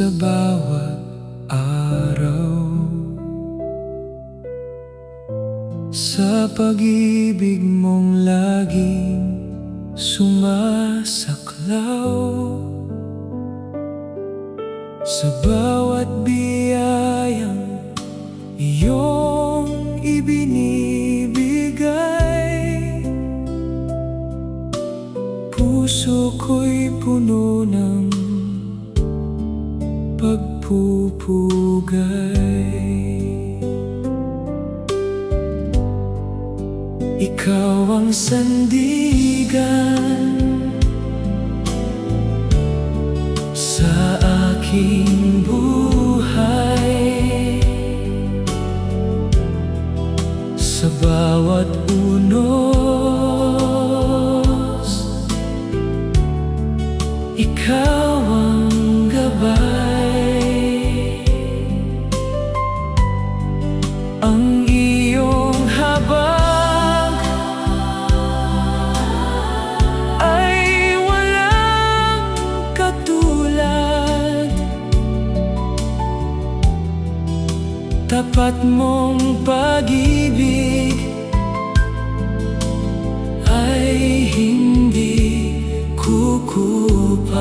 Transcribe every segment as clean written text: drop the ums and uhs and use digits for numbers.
sa bawat araw. Sa pag-ibig mong laging sumasaklaw, sa bawat biyayang iyong ibinibigay, puso ko'y puno ng pagpupugay. Ikaw ang sandigan sa aking buhay, sa bawat unos, ikaw ang gabay. Ang iyong habag ay walang katulad, tapat mong pag-ibig ay hindi kukupas.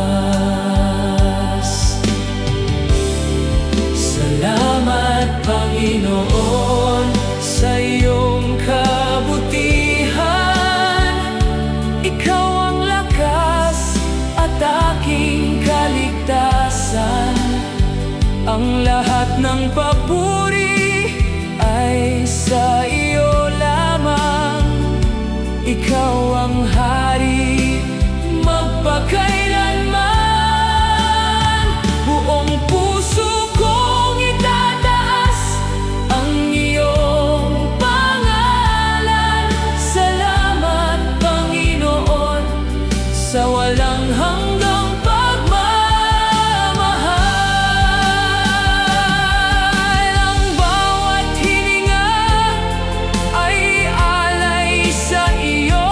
Salamat, Panginoon, sa iyong kabutihan. Ikaw ang lakas at aking kaligtasan. Ang lahat ng papuri ay sa iyo lamang. Ikaw ang hari magpakailanman. Buong puso kong itataas ang iyong pangalan. Salamat, Panginoon, sa walang hanggang pagmamahal. Ang bawat hininga ay alay sa iyo.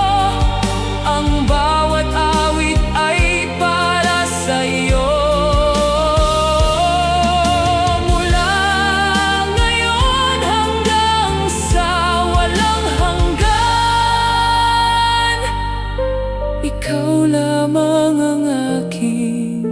Ang bawat awit ay para sa iyo. Mula ngayon hanggang sa walang hanggan, ikaw lamang ang aking